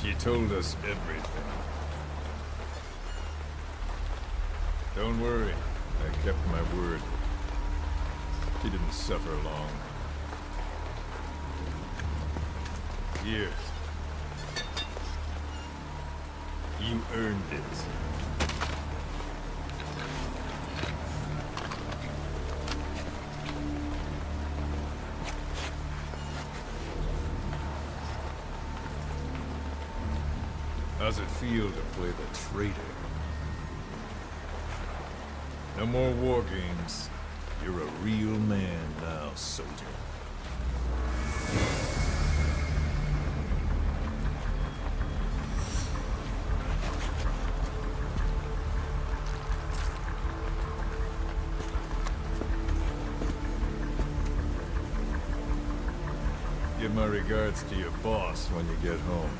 She told us everything. Don't worry, I kept my word. She didn't suffer long. Here. You earned it. How's it feel to play the traitor? No more war games. You're a real man now, soldier. Give my regards to your boss when you get home.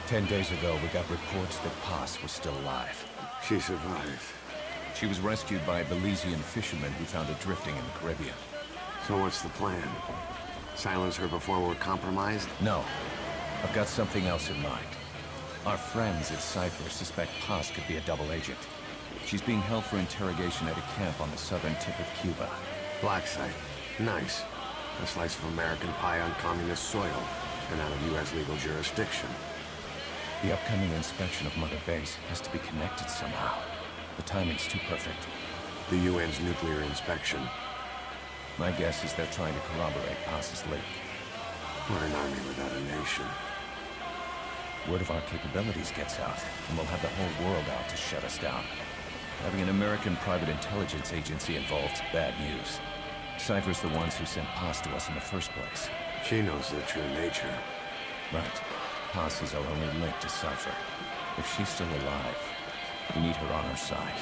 "10 days ago, we got reports that Paz was still alive. She survived. She was rescued by a Belizean fisherman who found her drifting in the Caribbean. So what's the plan? Silence her before we're compromised? No. I've got something else in mind. Our friends at Cypher suspect Paz could be a double agent. She's being held for interrogation at a camp on the southern tip of Cuba. Black site. Nice. A slice of American pie on communist soil, and out of U.S. legal jurisdiction. The upcoming inspection of Mother Base has to be connected somehow. The timing's too perfect. The UN's nuclear inspection. My guess is they're trying to corroborate Paz's leak. We're an army without a nation. Word of our capabilities gets out, and we'll have the whole world out to shut us down. Having an American private intelligence agency involved's bad news. Cypher's the ones who sent Paz to us in the first place. She knows their true nature. Right. Paz is our only link to Cypher. If she's still alive, we need her on our side.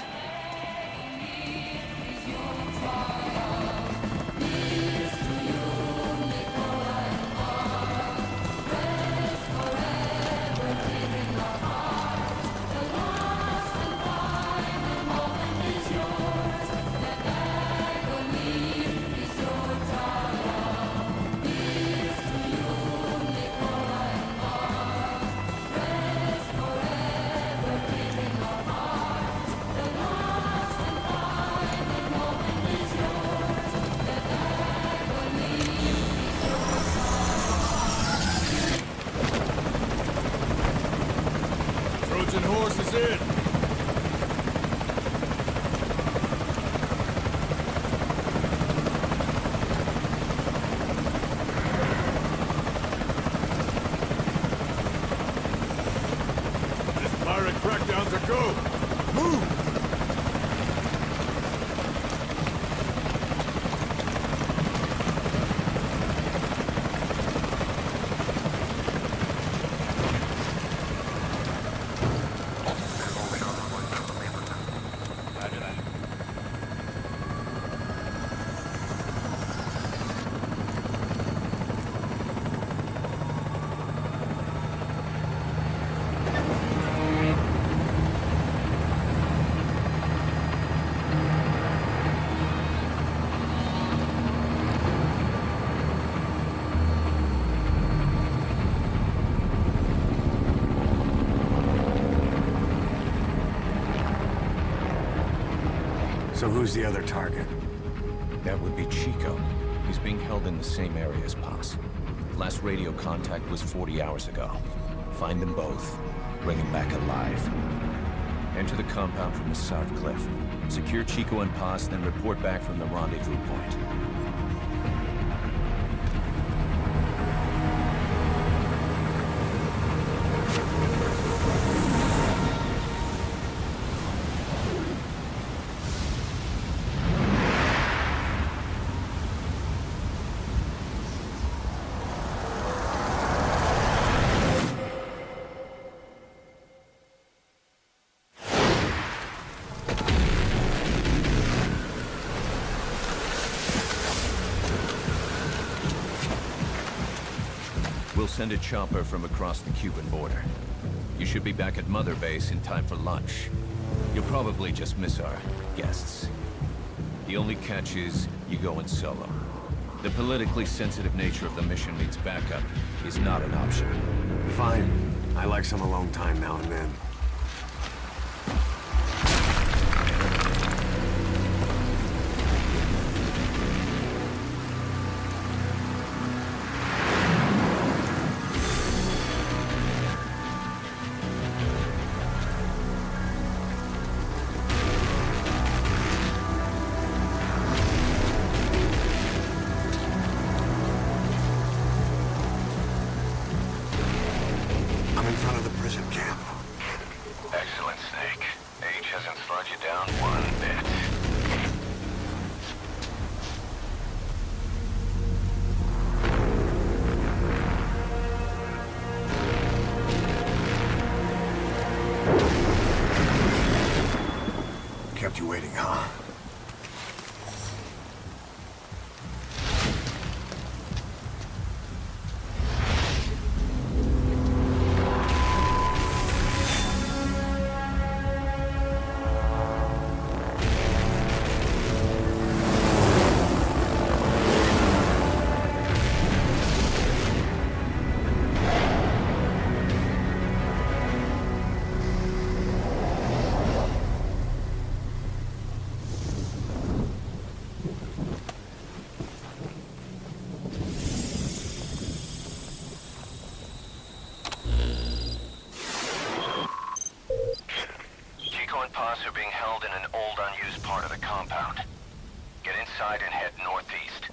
So who's the other target? That would be Chico. He's being held in the same area as Paz. Last radio contact was 40 hours ago. Find them both. Bring him back alive. Enter the compound from the south cliff. Secure Chico and Paz, then report back from the rendezvous point. We'll send a chopper from across the Cuban border. You should be back at Mother Base in time for lunch. You'll probably just miss our guests. The only catch is you go in solo. The politically sensitive nature of the mission means backup is not an option. Fine. I like some alone time now and then. I'm in front of the prison camp. Excellent, Snake. Age hasn't slowed you down one bit. Kept you waiting, huh? Paz are being held in an old, unused part of the compound. Get inside and head northeast.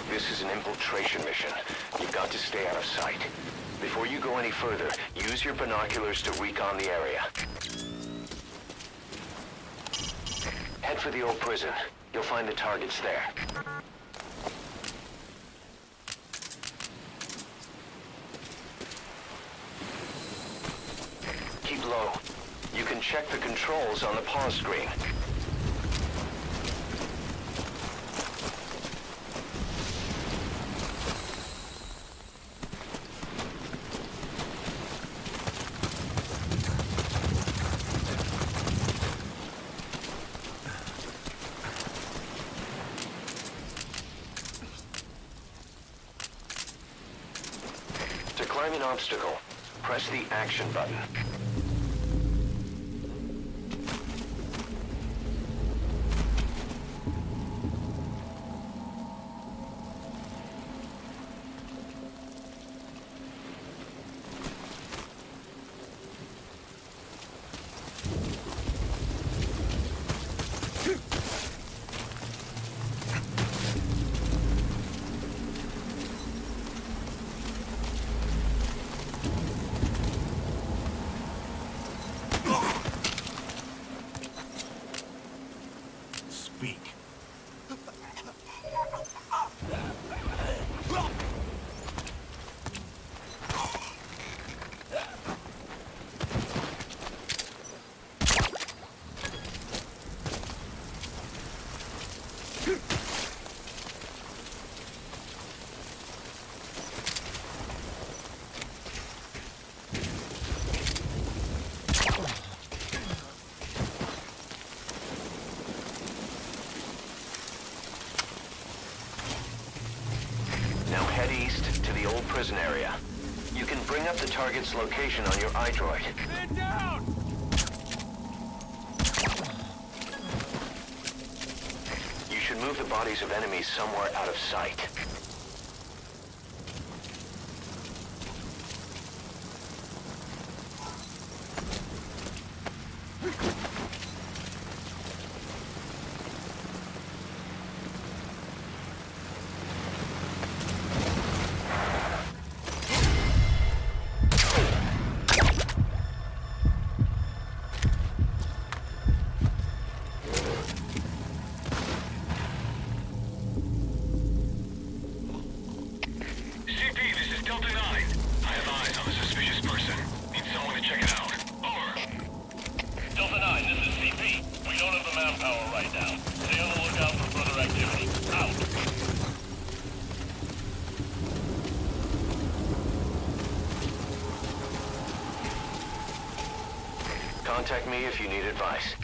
This is an infiltration mission. You've got to stay out of sight. Before you go any further, use your binoculars to recon the area. Head for the old prison. You'll find the targets there. Keep low. You can check the controls on the pause screen. To climb an obstacle, press the action button. target's location on your iDroid. Man down! You should move the bodies of enemies somewhere out of sight. Contact me if you need advice.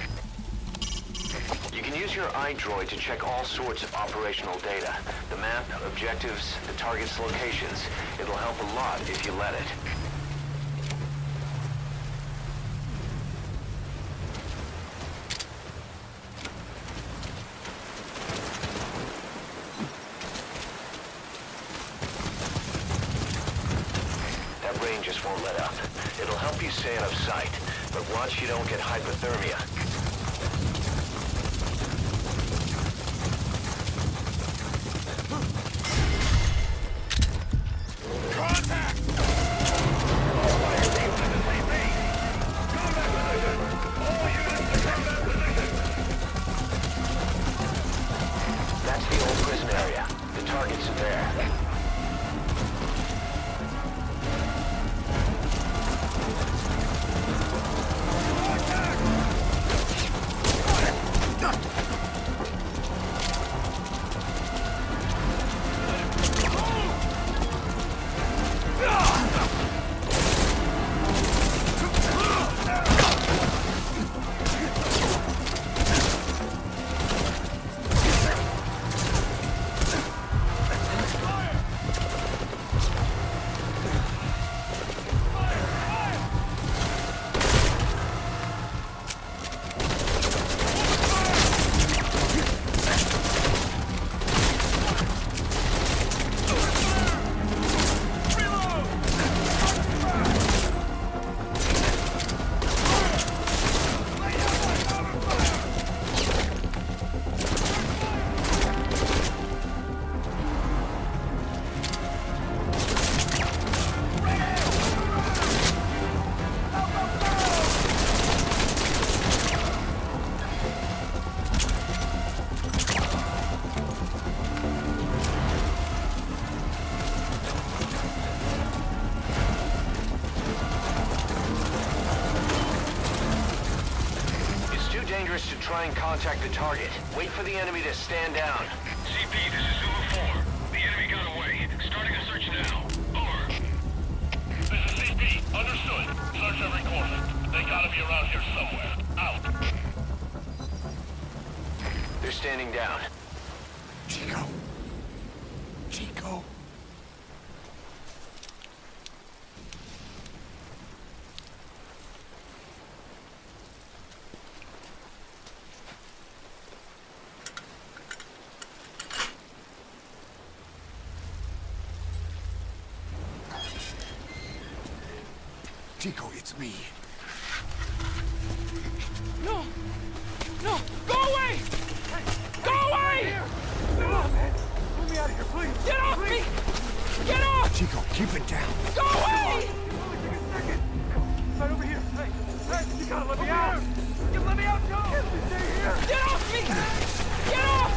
You can use your iDroid to check all sorts of operational data. The map, objectives, the target's locations. It'll help a lot if you let it. That rain just won't let up. It'll help you stay out of sight. But watch you don't get hypothermia. Contact! That's the old prison area. The target's there. To try and contact the target. Wait for the enemy to stand down. CP, this is Zulu 4. The enemy got away. Starting a search now. Over. This is CP. Understood. Search every corner. They gotta be around here somewhere. Out. They're standing down. Chico. Chico. Chico, it's me. No! No! Go away! Go away! No, man! Let me out of here, please! Get off me! Get off! Chico, keep it down. Go away! Only take a second! Right over here! Hey, you gotta let me out! You let me out, Joe! Stay here! Get off me! Get off!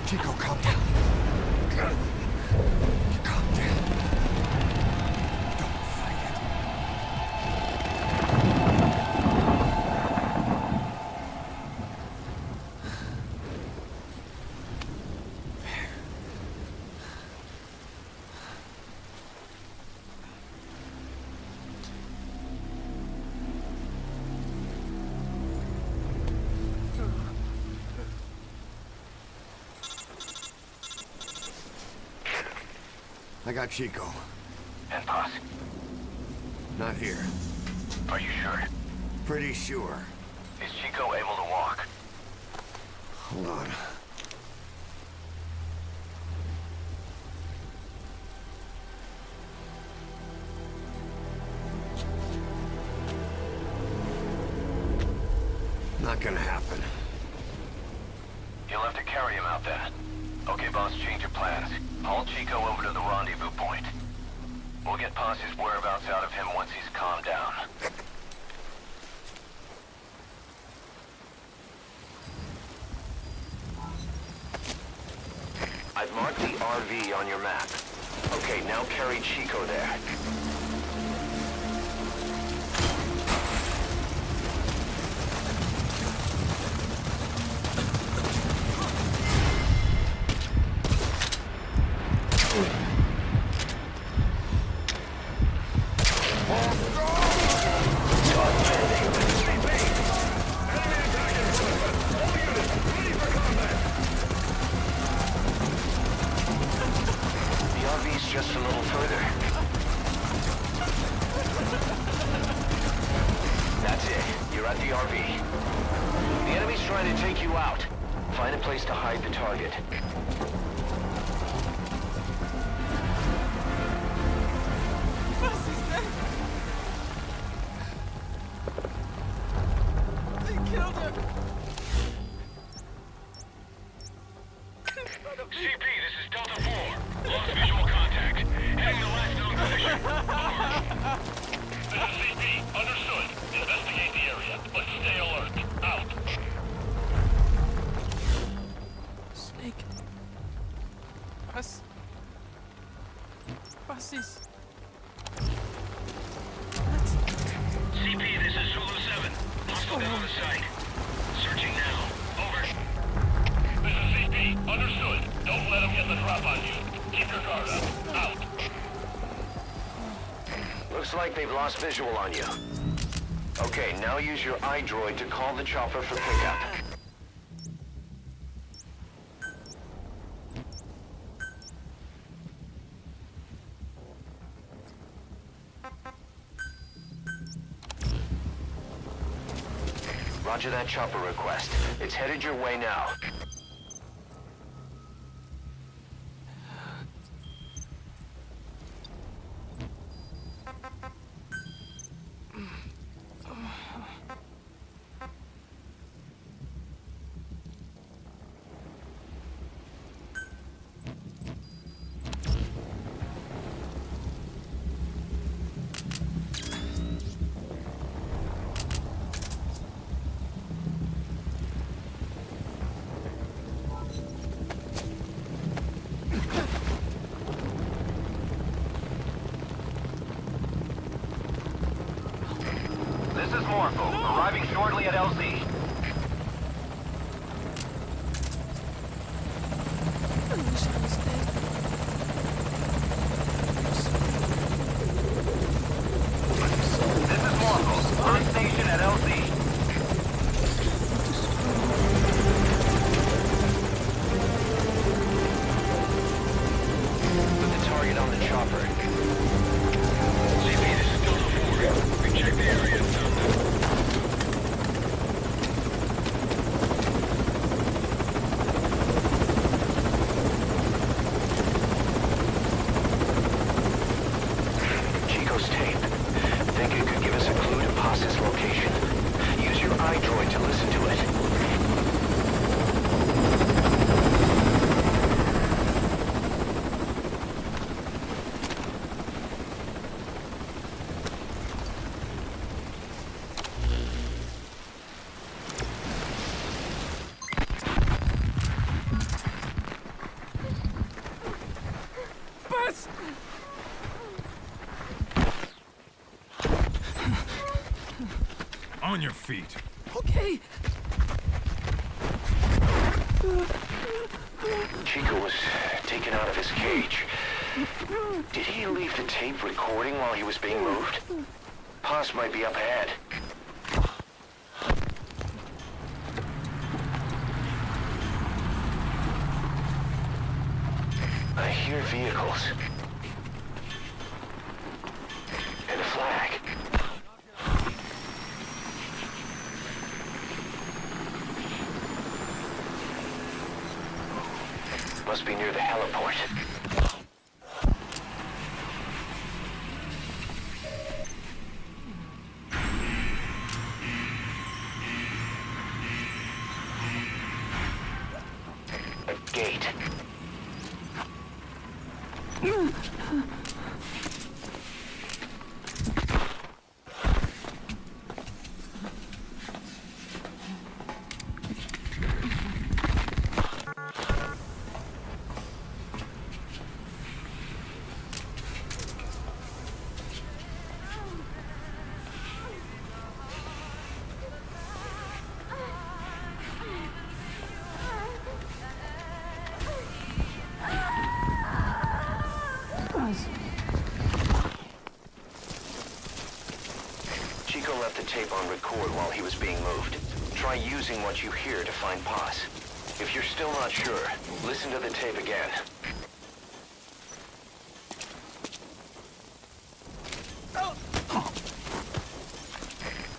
Chico, calm down. Calm down. Don't fight it. I got Chico. And Paz? Not here. Are you sure? Pretty sure. Is Chico able to walk? Hold on. Not gonna happen. You'll have to carry him out there. Okay, boss, change your plans. Haul Chico over to the rendezvous point. We'll get Paz's whereabouts out of him once he's calmed down. I've marked the RV on your map. Okay, now carry Chico there. Just a little further. That's it. You're at the RV. The enemy's trying to take you out. Find a place to hide the target. Busty's dead. They killed him. CP, this is Delta 4. Lost visual contact. Heading the last known position. Over. This is CP. Understood. Investigate the area, but stay alert. Out. Snake. Busty's. CP, this is Zulu 7. Hostile down on the site. Searching now. Over. This is CP. Understood. Don't let him get the drop on you. Keep your guard up. Out. Looks like they've lost visual on you. Okay, now use your iDroid to call the chopper for pickup. Roger that chopper request. It's headed your way now. This is Morpho, arriving shortly at LZ. I wish I was dead. This is Morpho, on station at LZ. Put the target on the chopper. CP, this is Delta 4. We checked the area and found them. Chico's tape. Think it could give us a clue to Paz's location. Use your iDroid to listen to it. Buzz! On your feet. Okay. Chico was taken out of his cage. Did he leave the tape recording while he was being moved? Paz might be up ahead. I hear vehicles. Must be near the heliport. A gate. Chico left the tape on record while he was being moved. Try using what you hear to find Paz. If you're still not sure, listen to the tape again.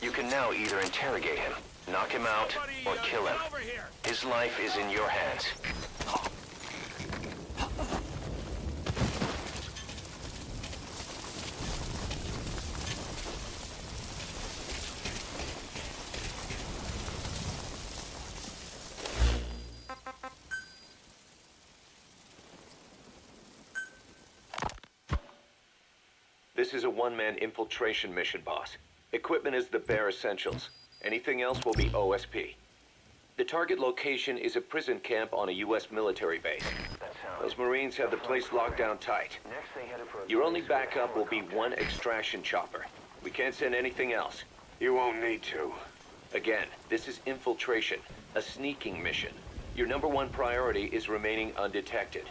You can now either interrogate him, knock him out, or kill him. His life is in your hands. This is a one-man infiltration mission, boss. Equipment is the bare essentials. Anything else will be OSP. The target location is a prison camp on a U.S. military base. Those Marines have the place locked down tight. Your only backup will be one extraction chopper. We can't send anything else. You won't need to. Again, this is infiltration, a sneaking mission. Your #1 priority is remaining undetected.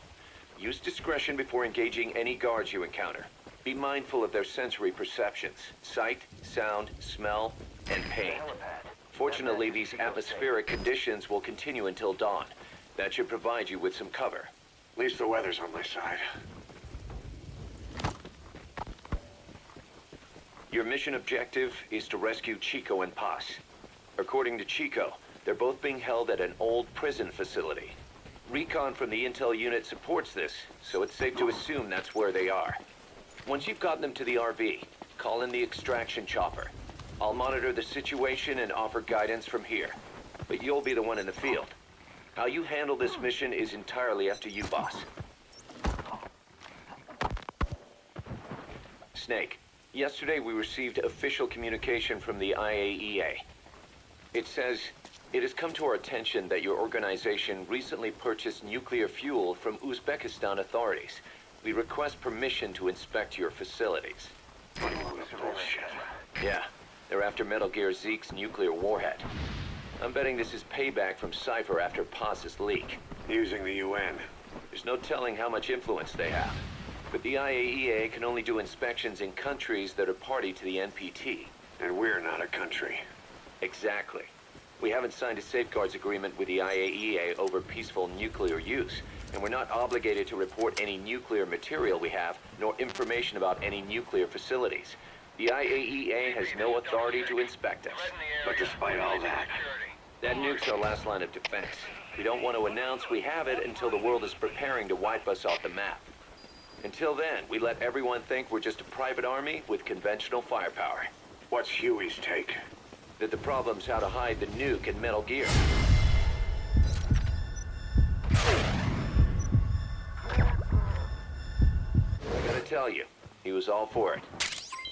Use discretion before engaging any guards you encounter. Be mindful of their sensory perceptions: sight, sound, smell, and pain. Fortunately, these atmospheric conditions will continue until dawn. That should provide you with some cover. At least the weather's on my side. Your mission objective is to rescue Chico and Paz. According to Chico, they're both being held at an old prison facility. Recon from the intel unit supports this, so it's safe to assume that's where they are. Once you've gotten them to the RV, call in the extraction chopper. I'll monitor the situation and offer guidance from here, but you'll be the one in the field. How you handle this mission is entirely up to you, boss. Snake, yesterday we received official communication from the IAEA. It says, it has come to our attention that your organization recently purchased nuclear fuel from Uzbekistan authorities. We request permission to inspect your facilities. Bullshit. Yeah, they're after Metal Gear Zeke's nuclear warhead. I'm betting this is payback from Cypher after Paz's leak. Using the UN. There's no telling how much influence they have. But the IAEA can only do inspections in countries that are party to the NPT. And we're not a country. Exactly. We haven't signed a safeguards agreement with the IAEA over peaceful nuclear use, and we're not obligated to report any nuclear material we have, nor information about any nuclear facilities. The IAEA has no authority to inspect us. But despite all that, That nuke's our last line of defense. We don't want to announce we have it until the world is preparing to wipe us off the map. Until then, we let everyone think we're just a private army with conventional firepower. what's Huey's take? That the problem's how to hide the nuke in Metal Gear. I gotta tell you, he was all for it.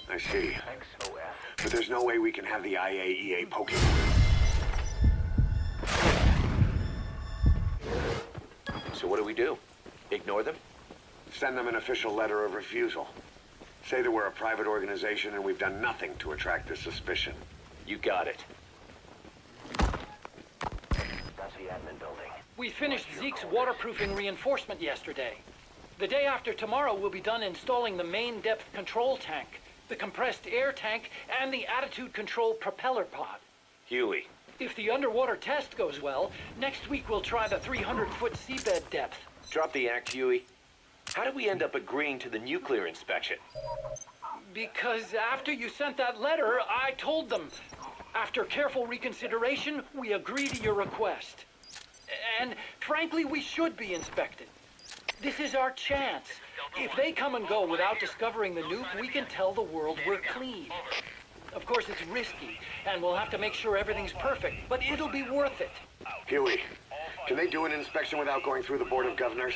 I see. But there's no way we can have the IAEA poking. So what do we do? Ignore them? Send them an official letter of refusal. Say that we're a private organization and we've done nothing to attract this suspicion. You got it. That's the admin building. We finished Zeke's waterproofing reinforcement yesterday. The day after tomorrow, we'll be done installing the main depth control tank, the compressed air tank, and the attitude control propeller pod. Huey. If the underwater test goes well, next week we'll try the 300-foot seabed depth. Drop the act, Huey. How did we end up agreeing to the nuclear inspection? Because after you sent that letter, I told them. After careful reconsideration, we agree to your request. And frankly, we should be inspected. This is our chance. If they come and go without discovering the nuke, we can tell the world we're clean. Of course, it's risky, and we'll have to make sure everything's perfect, but it'll be worth it. Huey, can they do an inspection without going through the Board of Governors?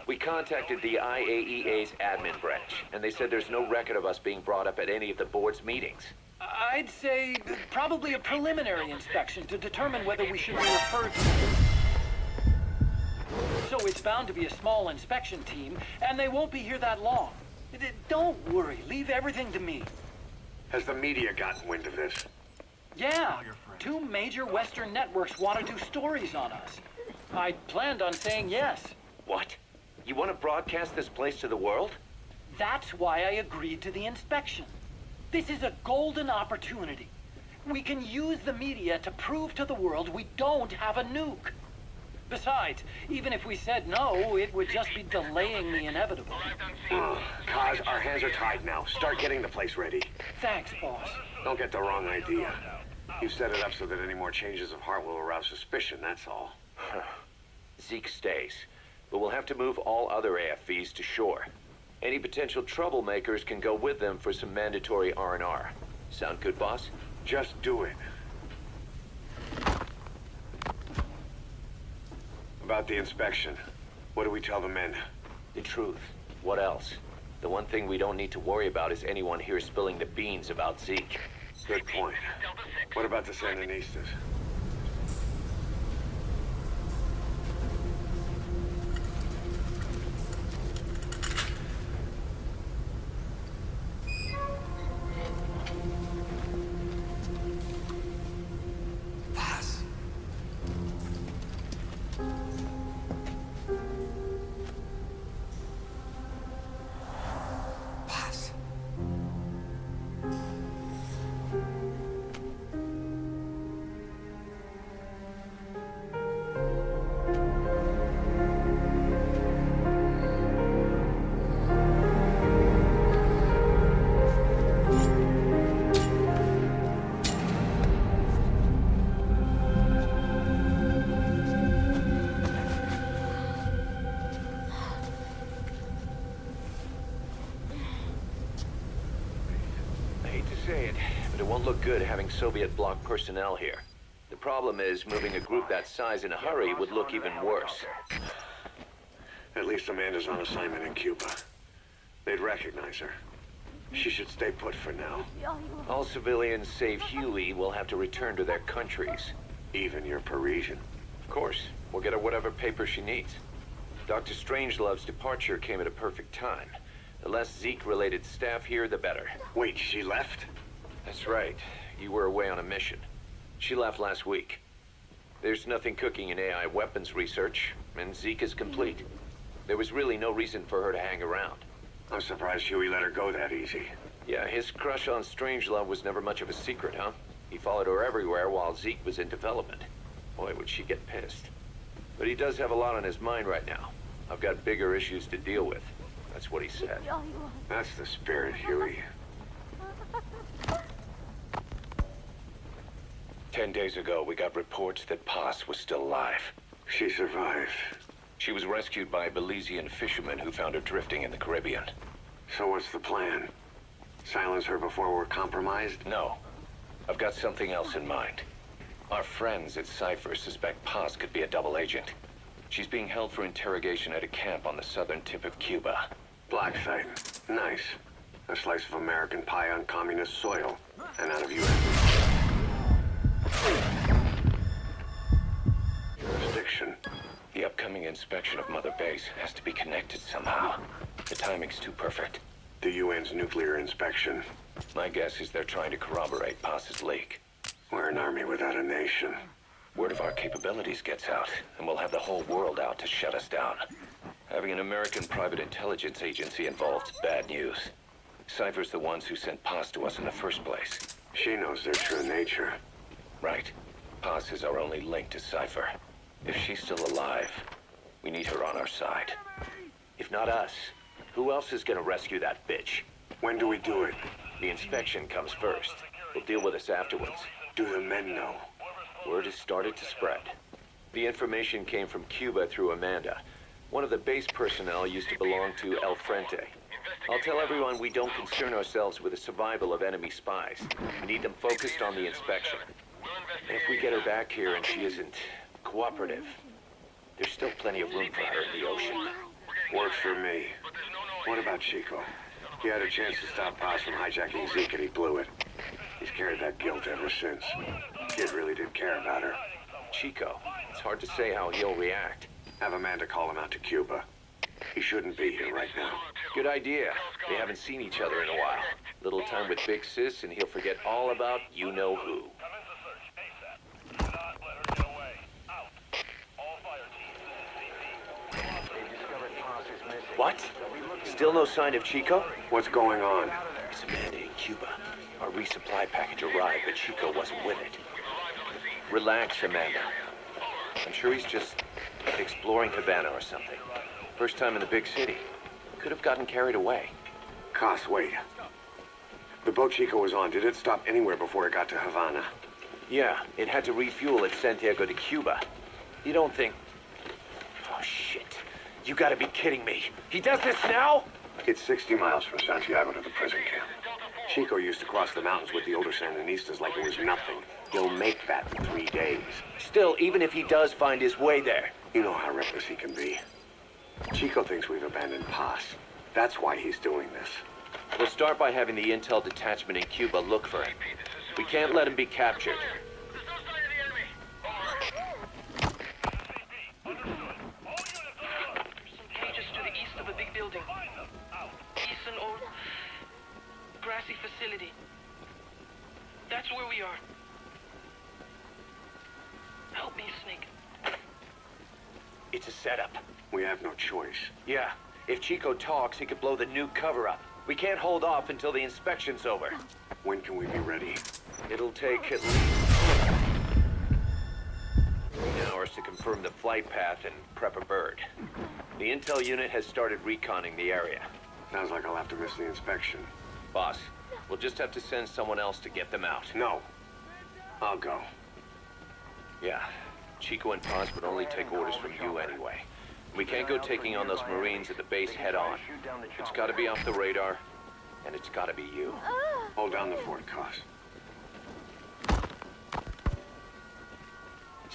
We contacted the IAEA's admin branch, and they said there's no record of us being brought up at any of the board's meetings. I'd say probably a preliminary inspection to determine whether we should be referred to. So it's bound to be a small inspection team, and they won't be here that long. Don't worry, leave everything to me. Has the media gotten wind of this? Yeah, 2 major Western networks want to do stories on us. I planned on saying yes. What? You want to broadcast this place to the world? That's why I agreed to the inspection. This is a golden opportunity. We can use the media to prove to the world we don't have a nuke. Besides, even if we said no, it would just be delaying the inevitable. Kaz, our hands are tied now. Start getting the place ready. Thanks, boss. Don't get the wrong idea. You've set it up so that any more changes of heart will arouse suspicion, that's all. Zeke stays, but we'll have to move all other AFVs to shore. Any potential troublemakers can go with them for some mandatory R&R. Sound good, boss? Just do it. About the inspection, what do we tell the men? The truth. What else? The one thing we don't need to worry about is anyone here spilling the beans about Zeke. Good point. What about the Sandinistas? But it won't look good having Soviet bloc personnel here. The problem is, moving a group that size in a hurry would look even worse. At least Amanda's on assignment in Cuba. They'd recognize her. She should stay put for now. All civilians save Huey will have to return to their countries. Even your Parisian. Of course, we'll get her whatever paper she needs. Dr. Strangelove's departure came at a perfect time. The less Zeke-related staff here, the better. Wait, she left? That's right. You were away on a mission. She left last week. There's nothing cooking in AI weapons research, and Zeke is complete. There was really no reason for her to hang around. I'm surprised Huey let her go that easy. Yeah, his crush on Strangelove was never much of a secret, huh? He followed her everywhere while Zeke was in development. Boy, would she get pissed. But he does have a lot on his mind right now. I've got bigger issues to deal with. That's what he said. That's the spirit, Huey. 10 days ago, we got reports that Paz was still alive. She survived. She was rescued by a Belizean fisherman who found her drifting in the Caribbean. So what's the plan? Silence her before we're compromised? No. I've got something else in mind. Our friends at Cypher suspect Paz could be a double agent. She's being held for interrogation at a camp on the southern tip of Cuba. Black site. Nice. A slice of American pie on communist soil. And out of U.S. jurisdiction. The upcoming inspection of Mother Base has to be connected somehow. The timing's too perfect. The UN's nuclear inspection. My guess is they're trying to corroborate Paz's leak. We're an army without a nation. Word of our capabilities gets out, and we'll have the whole world out to shut us down. Having an American private intelligence agency involved is bad news. Cypher's the ones who sent Paz to us in the first place. She knows their true nature. Right. Paz is our only link to Cypher. If she's still alive, we need her on our side. If not us, who else is gonna rescue that bitch? When do we do it? The inspection comes first. They'll deal with us afterwards. Do the men know? Word has started to spread. The information came from Cuba through Amanda. One of the base personnel used to belong to El Frente. I'll tell everyone we don't concern ourselves with the survival of enemy spies. We need them focused on the inspection. And if we get her back here and she isn't cooperative, there's still plenty of room for her in the ocean. Works for me. What about Chico? He had a chance to stop Paz from hijacking Zeke and he blew it. He's carried that guilt ever since. Kid really did care about her. Chico, it's hard to say how he'll react. Have Amanda call him out to Cuba. He shouldn't be here right now. Good idea. They haven't seen each other in a while. Little time with Big Sis and he'll forget all about you-know-who. What? Still no sign of Chico? What's going on? It's Amanda in Cuba. Our resupply package arrived, but Chico wasn't with it. Relax, Amanda. I'm sure he's just exploring Havana or something. First time in the big city. Could have gotten carried away. Cos, wait. The boat Chico was on, did it stop anywhere before it got to Havana? Yeah, it had to refuel at Santiago de Cuba. You don't think... Oh, shit. You gotta be kidding me. He does this now? It's 60 miles from Santiago to the prison camp. Chico used to cross the mountains with the older Sandinistas like it was nothing. He'll make that in 3 days. Still, even if he does find his way there. You know how reckless he can be. Chico thinks we've abandoned Paz. That's why he's doing this. We'll start by having the intel detachment in Cuba look for him. We can't let him be captured. Some cages to the east of a big building. It's an old grassy facility. That's where we are. Help me, Snake. It's a setup. We have no choice. Yeah, if Chico talks, he could blow the new cover up. We can't hold off until the inspection's over. When can we be ready? It'll take at least 3 hours to confirm the flight path and prep a bird. The intel unit has started reconning the area. Sounds like I'll have to miss the inspection. Boss, we'll just have to send someone else to get them out. No. I'll go. Yeah, Chico and Paz would only take orders from you anyway. We can't go taking on those Marines at the base head-on. It's gotta be off the radar, and it's gotta be you. Hold down the fort, Cos.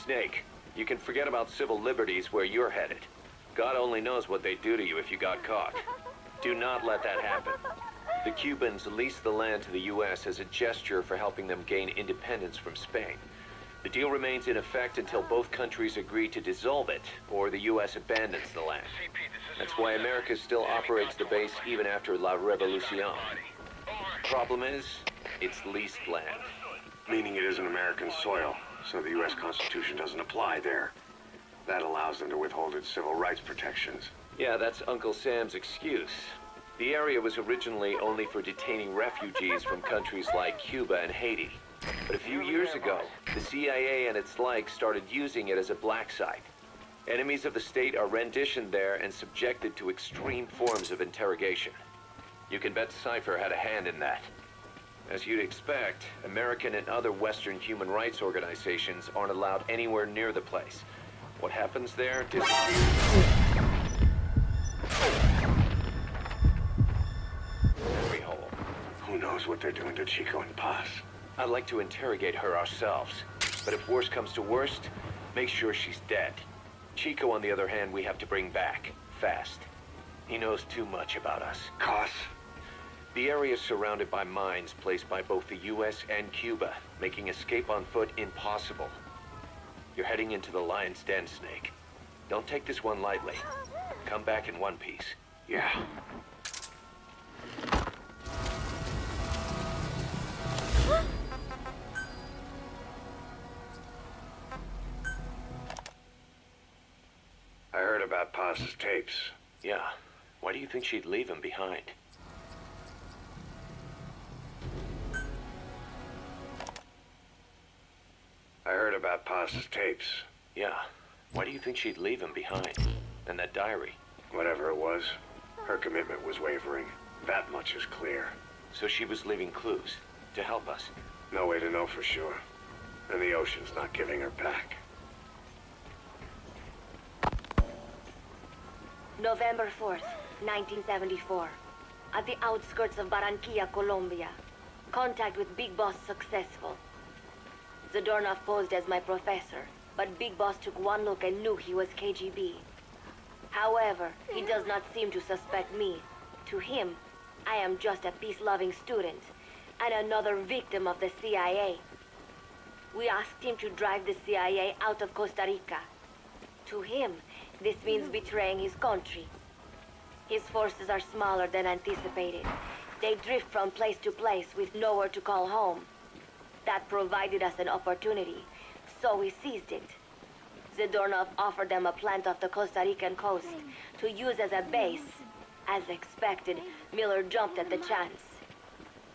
Snake, you can forget about civil liberties where you're headed. God only knows what they'd do to you if you got caught. Do not let that happen. The Cubans leased the land to the U.S. as a gesture for helping them gain independence from Spain. The deal remains in effect until both countries agree to dissolve it, or the U.S. abandons the land. That's why America still operates the base even after La Revolucion. Problem is, it's leased land. Meaning it isn't American soil, so the U.S. Constitution doesn't apply there. That allows them to withhold its civil rights protections. Yeah, that's Uncle Sam's excuse. The area was originally only for detaining refugees from countries like Cuba and Haiti. But a few years ago, the CIA and its like started using it as a black site. Enemies of the state are renditioned there and subjected to extreme forms of interrogation. You can bet Cypher had a hand in that. As you'd expect, American and other Western human rights organizations aren't allowed anywhere near the place. What happens there disappears. Every hole. Who knows what they're doing to Chico and Paz? I'd like to interrogate her ourselves, but if worst comes to worst, make sure she's dead. Chico, on the other hand, we have to bring back, fast. He knows too much about us. Cos? The area is surrounded by mines placed by both the U.S. and Cuba, making escape on foot impossible. You're heading into the lion's den, Snake. Don't take this one lightly. Come back in one piece. Yeah. I heard about Paz's tapes. Yeah. Why do you think she'd leave him behind? I heard about Paz's tapes. Yeah. Why do you think she'd leave him behind? And that diary? Whatever it was, her commitment was wavering. That much is clear. So she was leaving clues to help us. No way to know for sure. And the ocean's not giving her back. November 4th, 1974. At the outskirts of Barranquilla, Colombia. Contact with Big Boss successful. Zadornov posed as my professor, but Big Boss took one look and knew he was KGB. However, he does not seem to suspect me. To him, I am just a peace-loving student, and another victim of the CIA. We asked him to drive the CIA out of Costa Rica. To him, this means betraying his country. His forces are smaller than anticipated. They drift from place to place with nowhere to call home. That provided us an opportunity, so we seized it. Zadornov offered them a plant off the Costa Rican coast to use as a base. As expected, Miller jumped at the chance.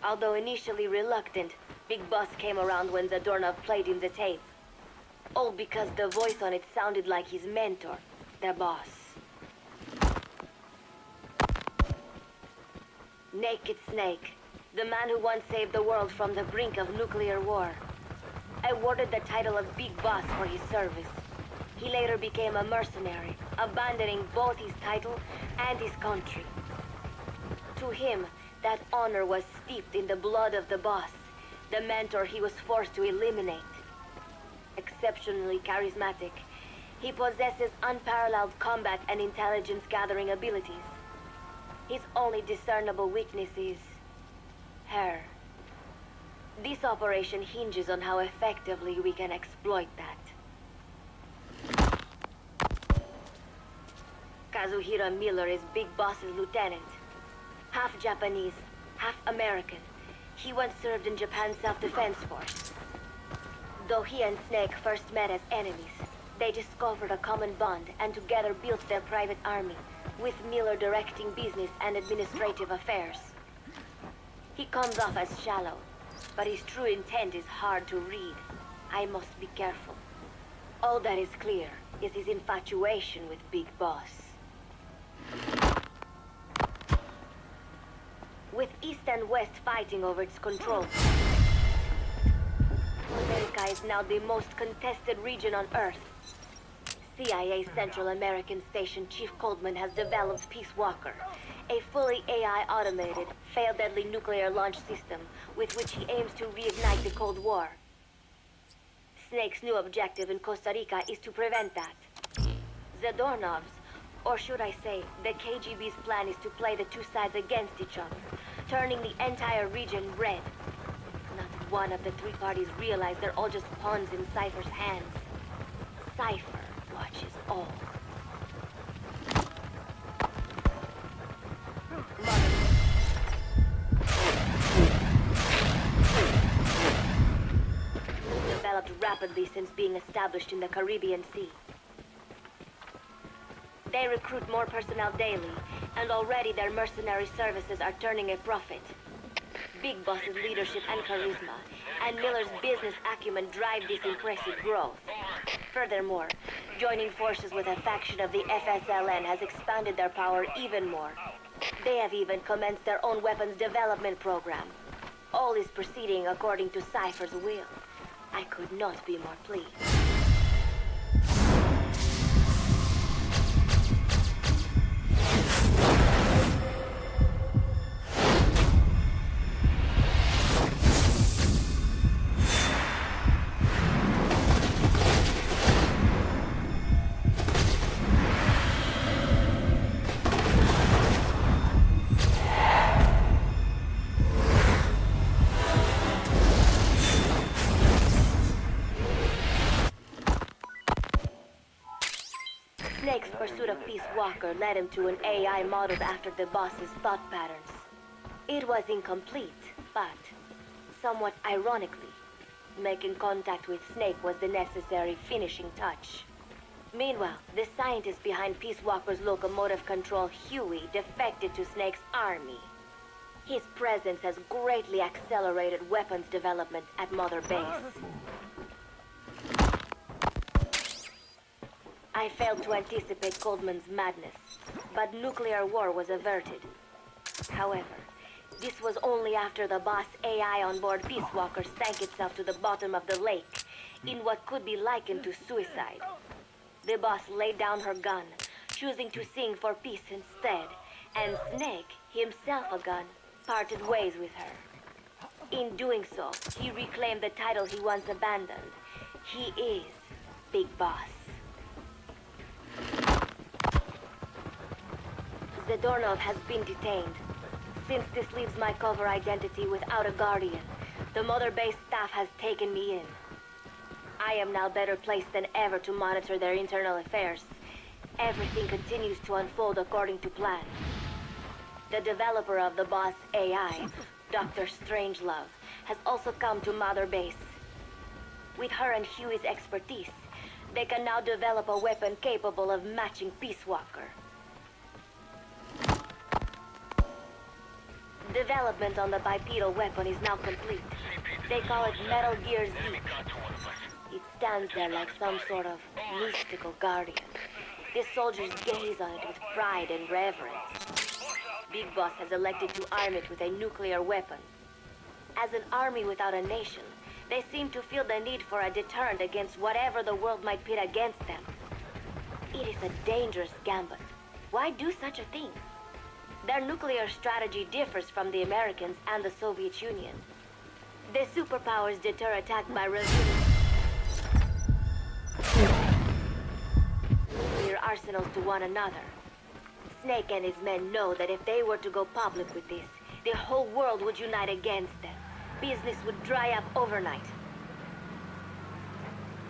Although initially reluctant, Big Boss came around when Zadornov played him the tape. All because the voice on it sounded like his mentor, the boss. Naked Snake, the man who once saved the world from the brink of nuclear war. Awarded the title of Big Boss for his service. He later became a mercenary, abandoning both his title and his country. To him, that honor was steeped in the blood of the boss, the mentor he was forced to eliminate. Exceptionally charismatic, he possesses unparalleled combat and intelligence gathering abilities. His only discernible weakness is her. This operation hinges on how effectively we can exploit that. Kazuhira Miller is Big Boss's lieutenant. Half Japanese, half American. He once served in Japan's self-defense force. Though he and Snake first met as enemies, they discovered a common bond and together built their private army, with Miller directing business and administrative affairs. He comes off as shallow, but his true intent is hard to read. I must be careful. All that is clear is his infatuation with Big Boss. With East and West fighting over its control, America is now the most contested region on Earth. CIA Central American Station Chief Coldman has developed Peace Walker, a fully AI-automated, fail-deadly nuclear launch system with which he aims to reignite the Cold War. Snake's new objective in Costa Rica is to prevent that. Zadornov's, or should I say, the KGB's plan is to play the two sides against each other, turning the entire region red. Not one of the three parties realize they're all just pawns in Cypher's hands. Cypher watches all. Developed rapidly since being established in the Caribbean Sea. They recruit more personnel daily, and already their mercenary services are turning a profit. Big Boss's leadership and charisma, and Miller's business acumen drive this impressive growth. Furthermore, joining forces with a faction of the FSLN has expanded their power even more. They have even commenced their own weapons development program. All is proceeding according to Cypher's will. I could not be more pleased. Snake's pursuit of Peace Walker led him to an AI modeled after the boss's thought patterns. It was incomplete, but, somewhat ironically, making contact with Snake was the necessary finishing touch. Meanwhile, the scientist behind Peace Walker's locomotive control, Huey, defected to Snake's army. His presence has greatly accelerated weapons development at Mother Base. I failed to anticipate Coldman's madness, but nuclear war was averted. However, this was only after the boss AI on board Peace Walker sank itself to the bottom of the lake, in what could be likened to suicide. The boss laid down her gun, choosing to sing for peace instead, and Snake, himself a gun, parted ways with her. In doing so, he reclaimed the title he once abandoned. He is Big Boss. Zadornov has been detained. Since this leaves my cover identity without a guardian, the Mother Base staff has taken me in. I am now better placed than ever to monitor their internal affairs. Everything continues to unfold according to plan. The developer of the boss AI, Dr. Strangelove, has also come to Mother Base. With her and Huey's expertise, they can now develop a weapon capable of matching Peace Walker. Development on the bipedal weapon is now complete. They call it Metal Gear Zeke. It stands there like some sort of mystical guardian. The soldiers gaze on it with pride and reverence. Big Boss has elected to arm it with a nuclear weapon. As an army without a nation, they seem to feel the need for a deterrent against whatever the world might pit against them. It is a dangerous gambit. Why do such a thing? Their nuclear strategy differs from the Americans and the Soviet Union. The superpowers deter attack by revealing nuclear arsenals to one another. Snake and his men know that if they were to go public with this, the whole world would unite against them. Business would dry up overnight.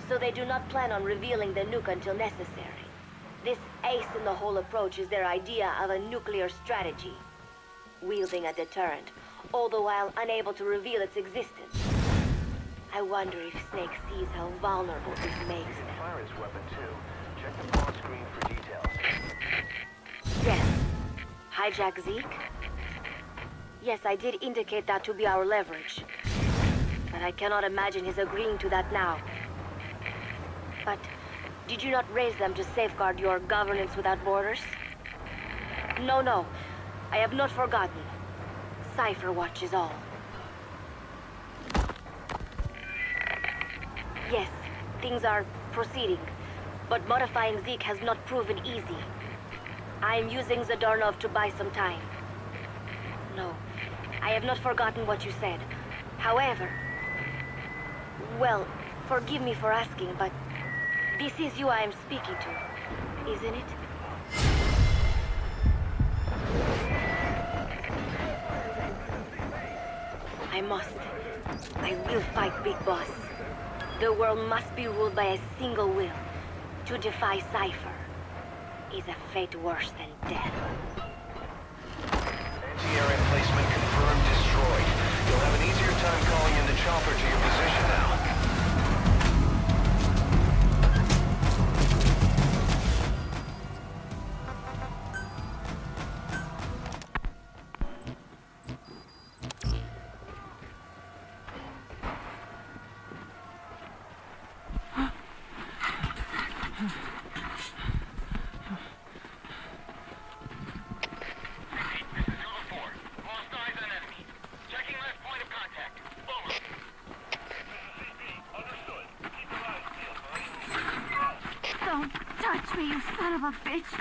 So they do not plan on revealing the nuke until necessary. This ace-in-the-hole approach is their idea of a nuclear strategy. Wielding a deterrent, all the while unable to reveal its existence. I wonder if Snake sees how vulnerable this makes them. Fire his weapon too. Check the pawn screen for details. Yes. Hijack Zeke? Yes, I did indicate that to be our leverage. But I cannot imagine his agreeing to that now. But did you not raise them to safeguard your governance without borders? No. I have not forgotten. Cypher watches all. Yes, things are proceeding, but modifying Zeke has not proven easy. I am using Zadornov to buy some time. No, I have not forgotten what you said. However, well, forgive me for asking, but this is you I am speaking to, isn't it? I will fight Big Boss. The world must be ruled by a single will. To defy Cypher is a fate worse than death. Anti-air emplacement confirmed destroyed. You'll have an easier time calling in the chopper to your position now. Don't touch me, you son of a bitch!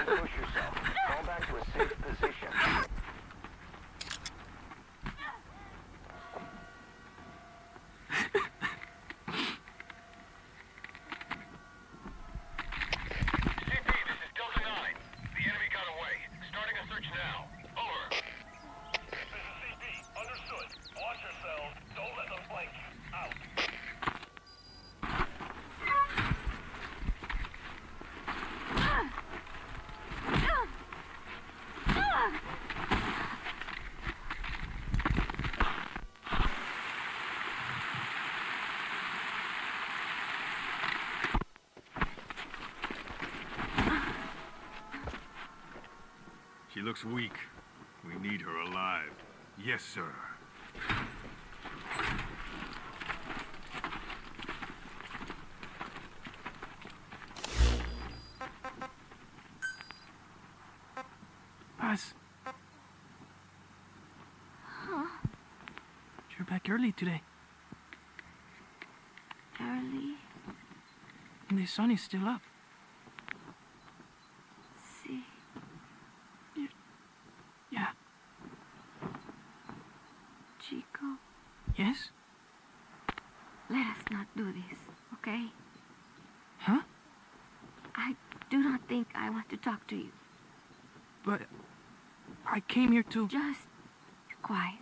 Don't push yourself. Fall back to a safe position. She looks weak. We need her alive. Yes, sir. Buzz, You're back early today. Early. And the sun is still up. See. Yeah. Chico, Yes? let us not do this, okay? Huh? I do not think I want to talk to you. But I came here to... Just be quiet.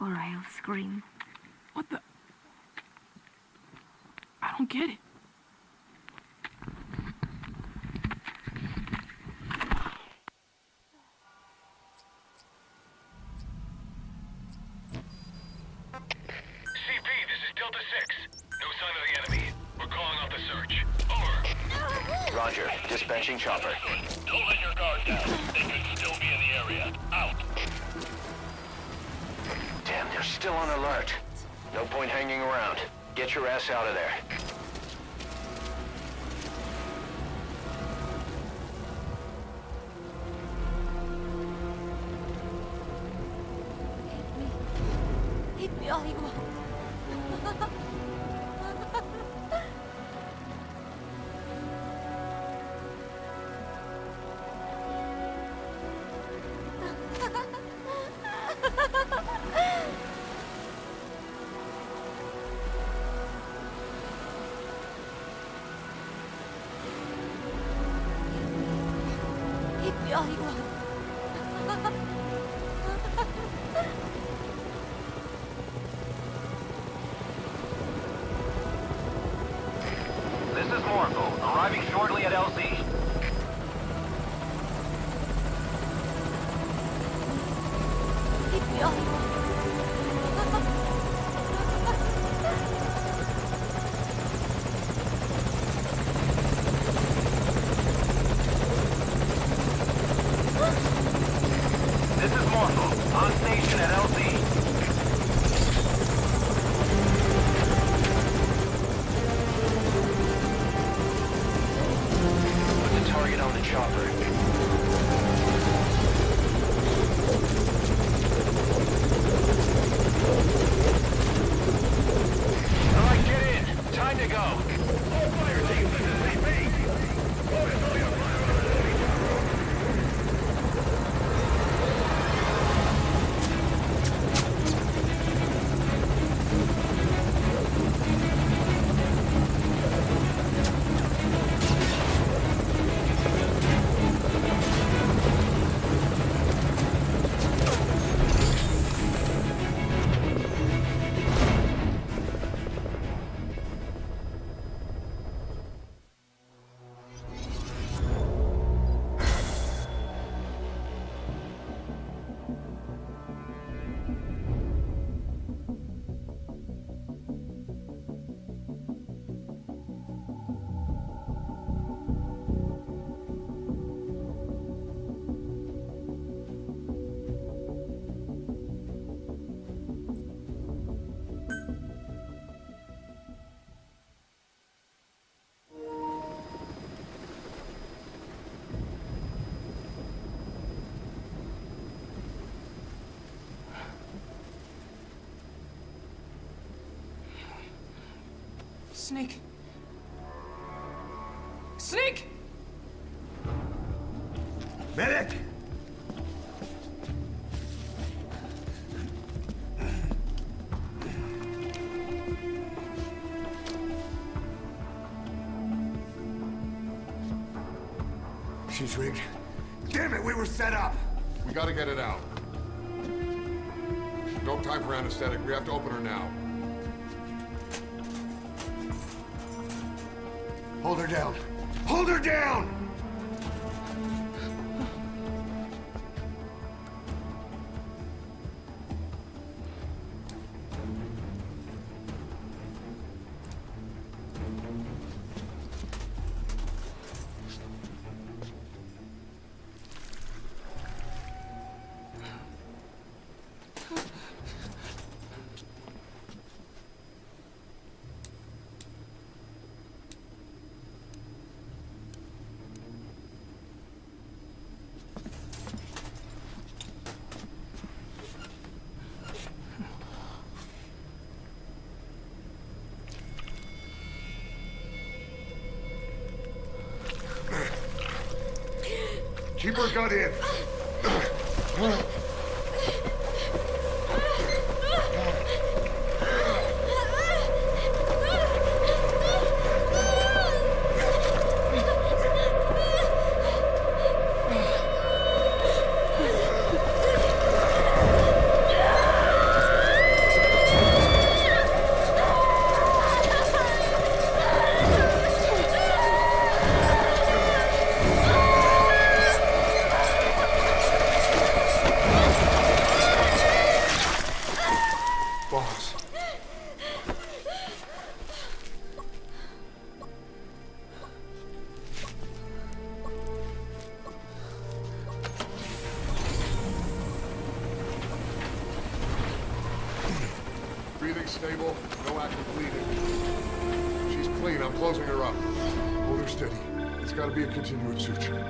Or I'll scream. What the... I don't get it. CP, this is Delta 6. No sign of the enemy. We're calling off the search. Over. Roger. Dispatching chopper. Don't let your guard down. They could still be in the area. Out. Damn, they're still on alert. No point hanging around. Get your ass out of there. Hit me all you want. Hit me all you want. This is Morpho, arriving shortly at LZ. Hit me all you want. This is Morpho, on station at LZ. Put the target on the chopper. All right, get in. Time to go. All fire teams, this is CP. Focus all your fire on the enemy chopper. Snake. Snake! Medic! She's rigged. Damn it, we were set up! We gotta get it out. No time for anesthetic. We have to open her now. Hold her down. Hold her down! sniper got in. Boss. Breathing stable, no active bleeding. She's clean, I'm closing her up. Hold her steady. It's gotta be a continuous suture.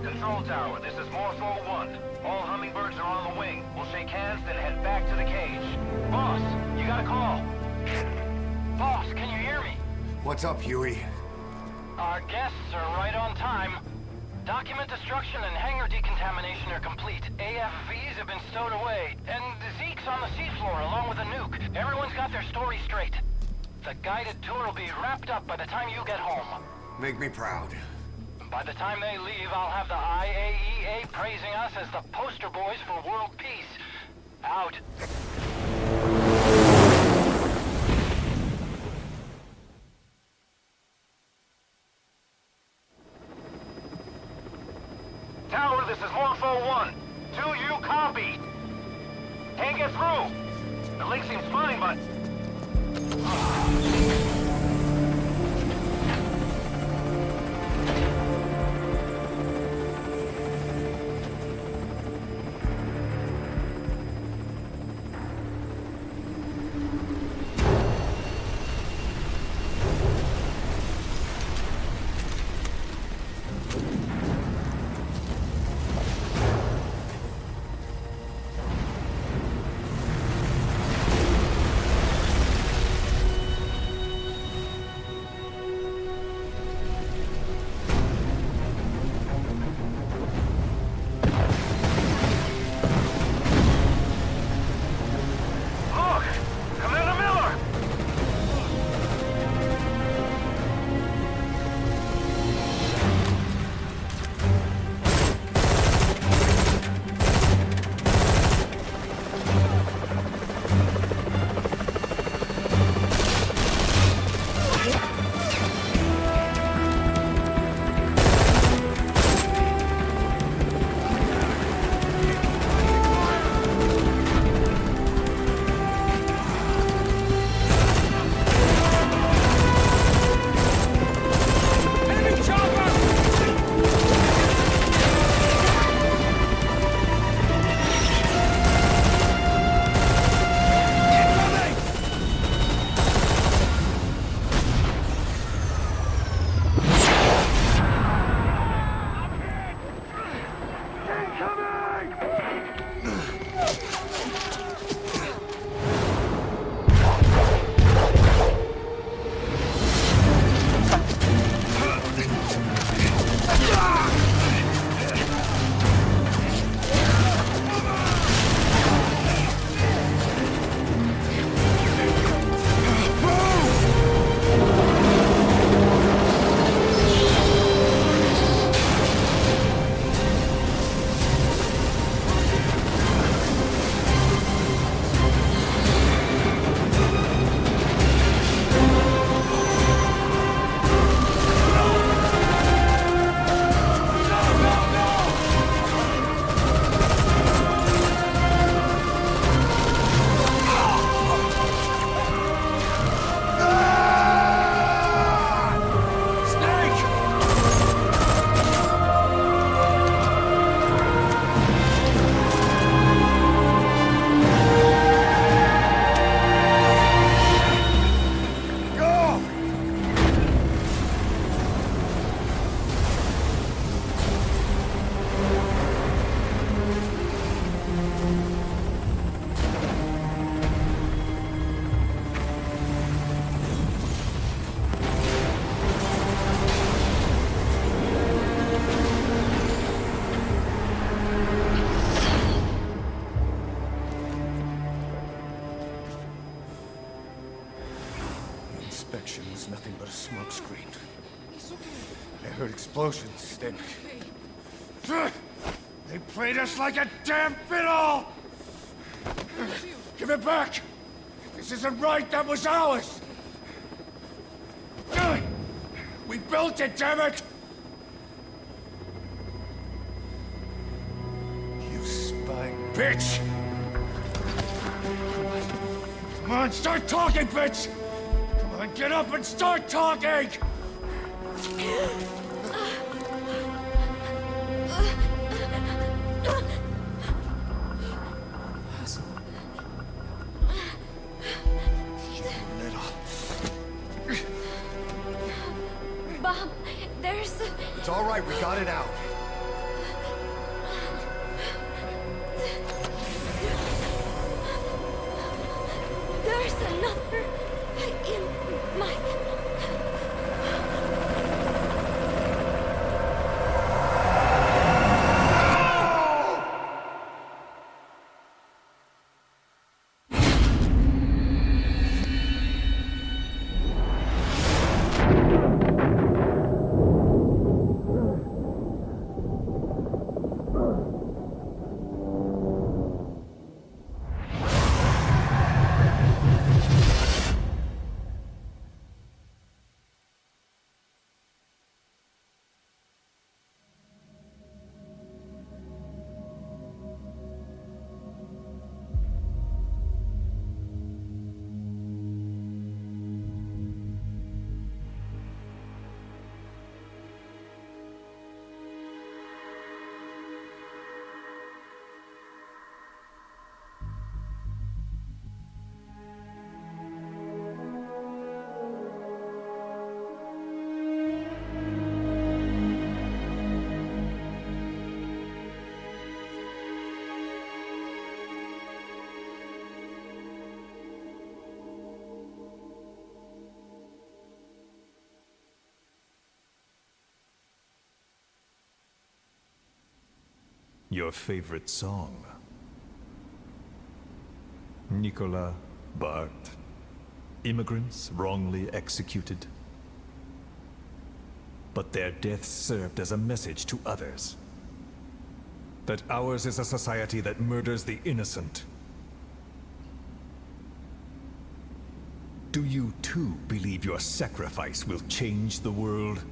Control tower, this is Morpho 1. All hummingbirds are on the wing. We'll shake hands, then head back to the cage. Boss, you got a call. Boss, can you hear me? What's up, Huey? Our guests are right on time. Document destruction and hangar decontamination are complete. AFVs have been stowed away, and Zeke's on the seafloor along with a nuke. Everyone's got their story straight. The guided tour will be wrapped up by the time you get home. Make me proud. By the time they leave, I'll have the IAEA praising us as the poster boys for world peace. Out. Tower, this is Morpho 1. Do you copy? Can't get through. The link seems fine, but... smoke screen. I heard explosions, then... They played us like a damn fiddle! Give it back! This isn't right, that was ours! We built it, damn it! You spying bitch! Come on, start talking, bitch! Come on, get up and start talking! Bob, there's... It's all right, we got it out. There's another in my... Your favorite song? Nicola, Bart, immigrants wrongly executed. But their deaths served as a message to others. That ours is a society that murders the innocent. Do you too believe your sacrifice will change the world?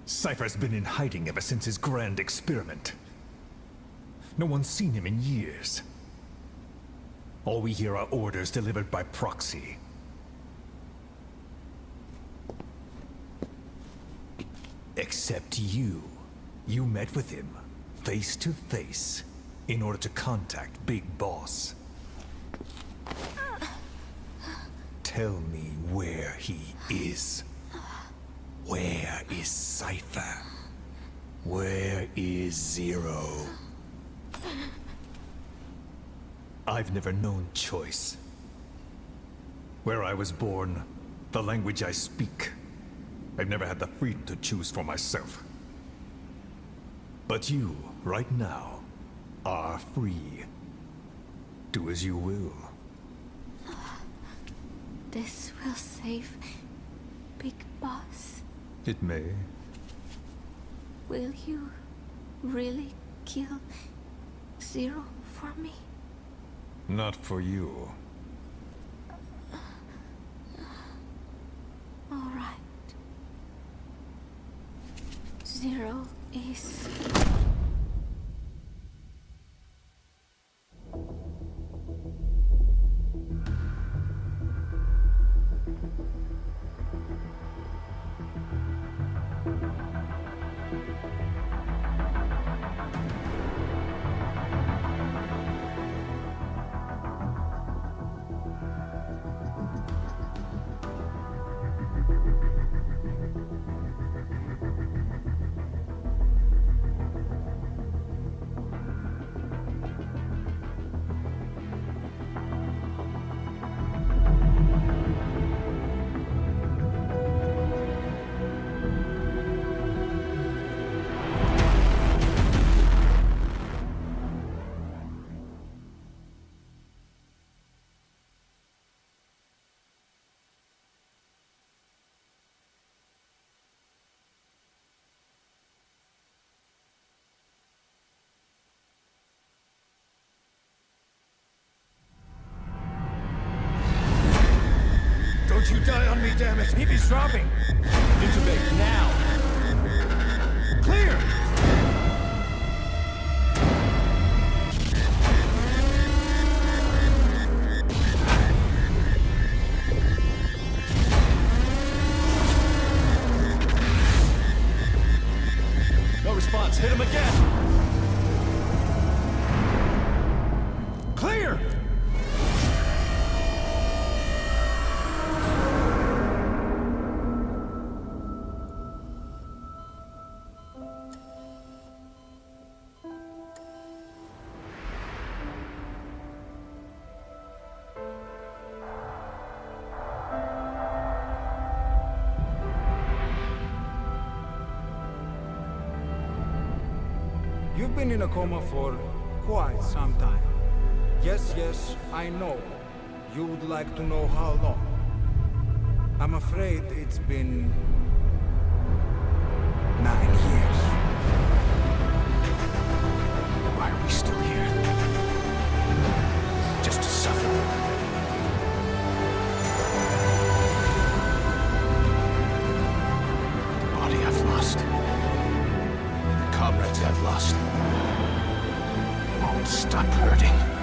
Cypher's been in hiding ever since his grand experiment. No one's seen him in years. All we hear are orders delivered by proxy. Except you. You met with him, face to face, in order to contact Big Boss. Tell me where he is. Where is Cypher? Where is Zero? I've never known choice. Where I was born, the language I speak, I've never had the freedom to choose for myself. But you, right now, are free. Do as you will. This will save Big Boss. It may. Will you really kill Zero for me? Not for you. All right. Zero is... Don't you die on me, damn it! He's dropping! Intubate, now! Clear! No response, hit him again! Clear! You've been in a coma for quite some time. Yes, I know. You would like to know how long. I'm afraid it's been 9 years. Why are we still here? Just to suffer. The body I've lost. The comrades I've lost. Won't stop hurting.